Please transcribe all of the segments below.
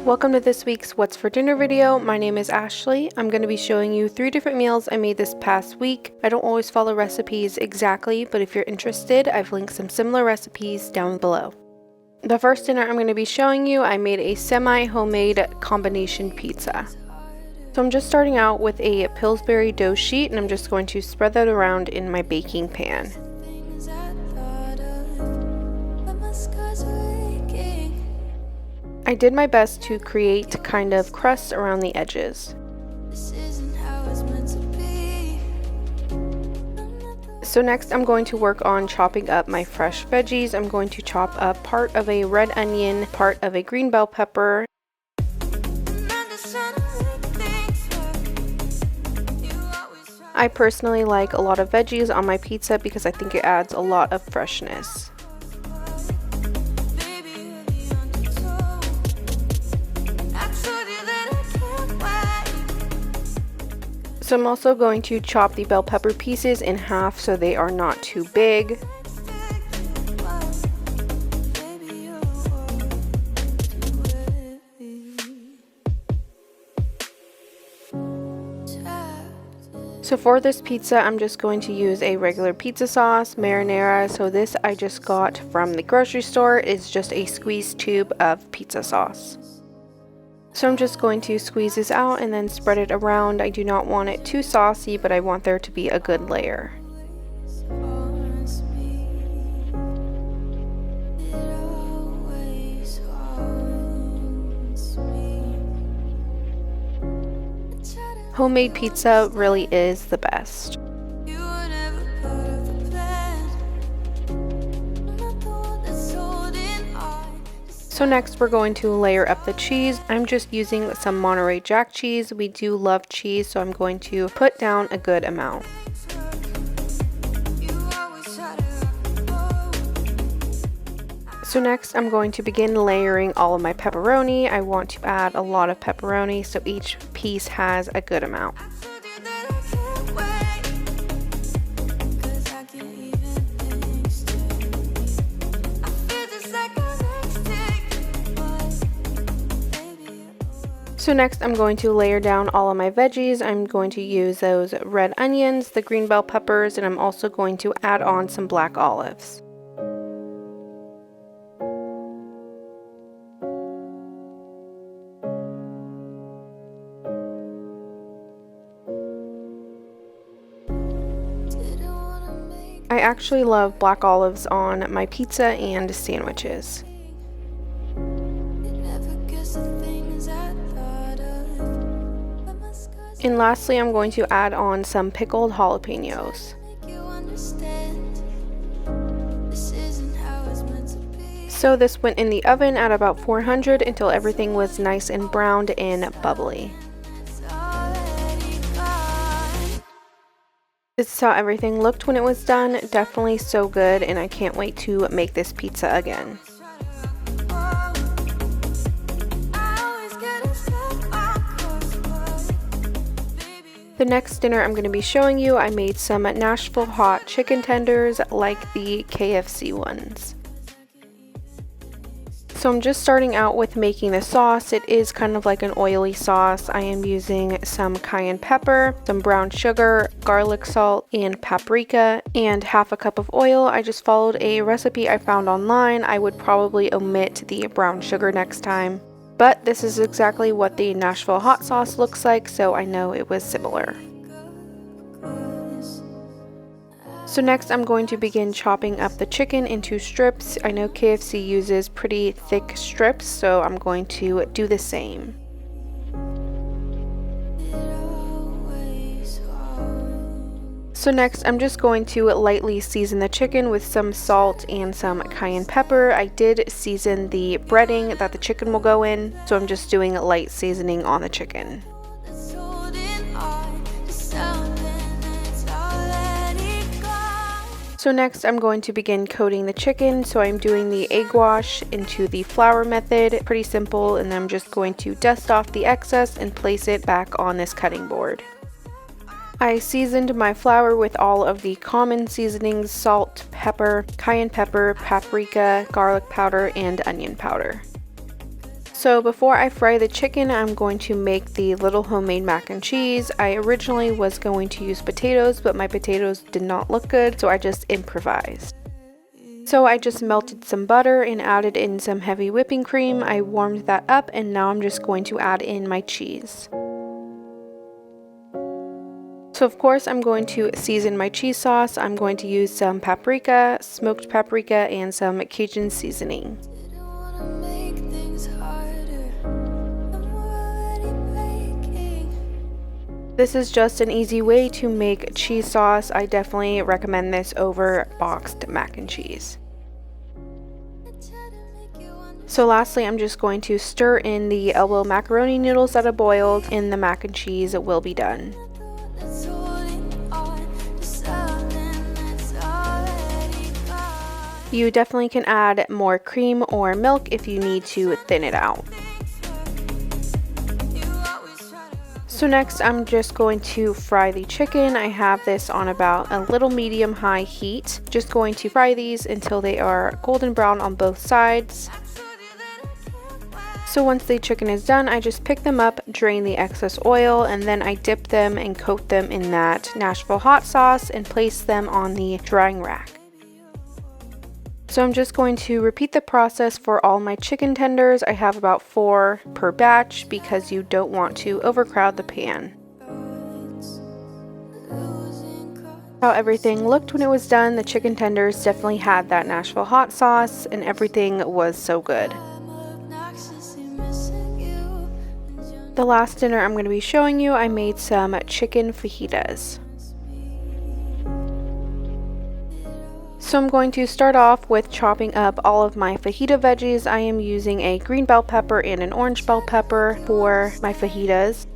Welcome to this week's What's for Dinner video. My name is Ashley. I'm going to be showing you 3 different meals I made this past week. I don't always follow recipes exactly, but if you're interested, I've linked some similar recipes down below. The first dinner I'm going to be showing you, I made a semi-homemade combination pizza. So I'm just starting out with a Pillsbury dough sheet, and I'm just going to spread that around in my baking pan. I did my best to create kind of crust around the edges. So next I'm going to work on chopping up my fresh veggies. I'm going to chop up part of a red onion, part of a green bell pepper. I personally like a lot of veggies on my pizza because I think it adds a lot of freshness. So I'm also going to chop the bell pepper pieces in half so they are not too big. So for this pizza, I'm just going to use a regular pizza sauce, marinara. So this I just got from the grocery store. It's just a squeeze tube of pizza sauce. So I'm just going to squeeze this out and then spread it around. I do not want it too saucy, but I want there to be a good layer. Homemade pizza really is the best. So next we're going to layer up the cheese. I'm just using some Monterey Jack cheese. We do love cheese, so I'm going to put down a good amount. So next I'm going to begin layering all of my pepperoni. I want to add a lot of pepperoni so each piece has a good amount. So next I'm going to layer down all of my veggies. I'm going to use those red onions, the green bell peppers, and I'm also going to add on some black olives. I actually love black olives on my pizza and sandwiches. And lastly, I'm going to add on some pickled jalapenos. So this went in the oven at about 400 until everything was nice and browned and bubbly. This is how everything looked when it was done. Definitely so good, and I can't wait to make this pizza again. The next dinner I'm going to be showing you, I made some Nashville hot chicken tenders like the KFC ones. So I'm just starting out with making the sauce. It is kind of like an oily sauce. I am using some cayenne pepper, some brown sugar, garlic salt, and paprika, and half a cup of oil. I just followed a recipe I found online. I would probably omit the brown sugar next time. But this is exactly what the Nashville hot sauce looks like, so I know it was similar. So next I'm going to begin chopping up the chicken into strips. I know KFC uses pretty thick strips, so I'm going to do the same. So next I'm just going to lightly season the chicken with some salt and some cayenne pepper. I did season the breading that the chicken will go in, so I'm just doing light seasoning on the chicken. So next I'm going to begin coating the chicken. So I'm doing the egg wash into the flour method. Pretty simple, and then I'm just going to dust off the excess and place it back on this cutting board. I seasoned my flour with all of the common seasonings: salt, pepper, cayenne pepper, paprika, garlic powder, and onion powder. So before I fry the chicken, I'm going to make the little homemade mac and cheese. I originally was going to use potatoes, but my potatoes did not look good, so I just improvised. So I just melted some butter and added in some heavy whipping cream. I warmed that up, and now I'm just going to add in my cheese. So of course I'm going to season my cheese sauce. I'm going to use some paprika, smoked paprika, and some Cajun seasoning. This is just an easy way to make cheese sauce. I definitely recommend this over boxed mac and cheese. So lastly, I'm just going to stir in the elbow macaroni noodles that I boiled, and the mac and cheese will be done. You definitely can add more cream or milk if you need to thin it out. So next I'm just going to fry the chicken. I have this on about a little medium-high heat. Just going to fry these until they are golden brown on both sides. So once the chicken is done, I just pick them up, drain the excess oil, and then I dip them and coat them in that Nashville hot sauce and place them on the drying rack. So I'm just going to repeat the process for all my chicken tenders. I have about 4 per batch because you don't want to overcrowd the pan. How everything looked when it was done, the chicken tenders definitely had that Nashville hot sauce and everything was so good. The last dinner I'm going to be showing you, I made some chicken fajitas. So I'm going to start off with chopping up all of my fajita veggies. I am using a green bell pepper and an orange bell pepper for my fajitas.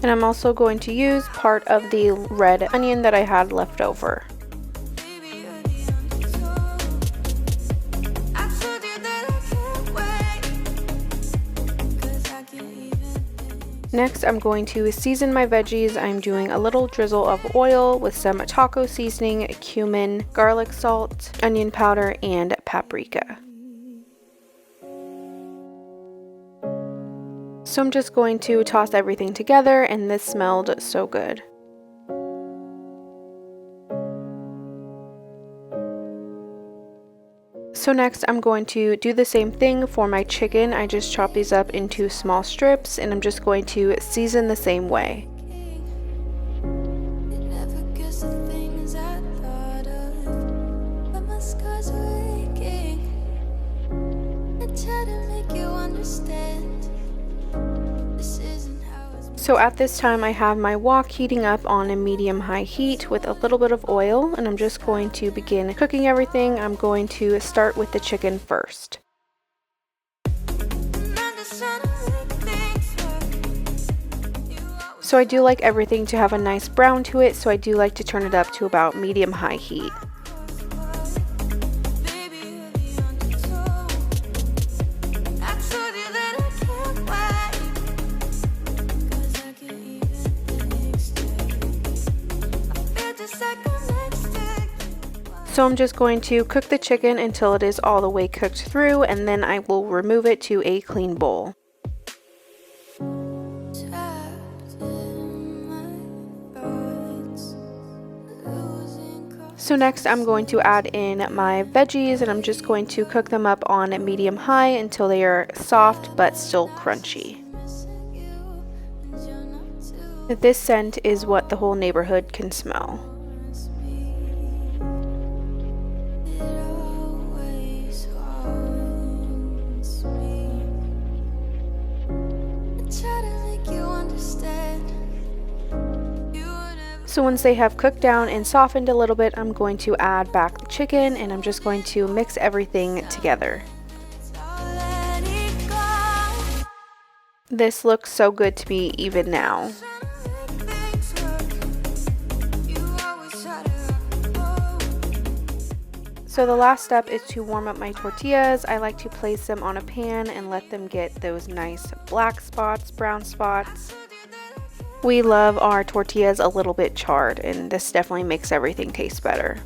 And I'm also going to use part of the red onion that I had left over. Next, I'm going to season my veggies. I'm doing a little drizzle of oil with some taco seasoning, cumin, garlic salt, onion powder, and paprika. So I'm just going to toss everything together, and this smelled so good. So next I'm going to do the same thing for my chicken. I just chop these up into small strips, and I'm just going to season the same way. So at this time I have my wok heating up on a medium-high heat with a little bit of oil, and I'm just going to begin cooking everything. I'm going to start with the chicken first. So I do like everything to have a nice brown to it, so I do like to turn it up to about medium-high heat. So I'm just going to cook the chicken until it is all the way cooked through, and then I will remove it to a clean bowl. So next I'm going to add in my veggies, and I'm just going to cook them up on medium-high until they are soft but still crunchy. This scent is what the whole neighborhood can smell. So once they have cooked down and softened a little bit, I'm going to add back the chicken, and I'm just going to mix everything together. This looks so good to me even now. So the last step is to warm up my tortillas. I like to place them on a pan and let them get those nice black spots, brown spots. We love our tortillas a little bit charred, and this definitely makes everything taste better.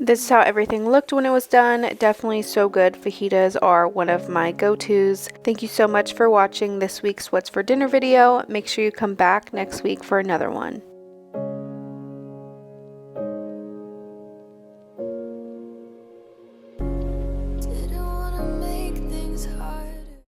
This is how everything looked when it was done. Definitely so good. Fajitas are one of my go-tos. Thank you so much for watching this week's What's for Dinner video. Make sure you come back next week for another one.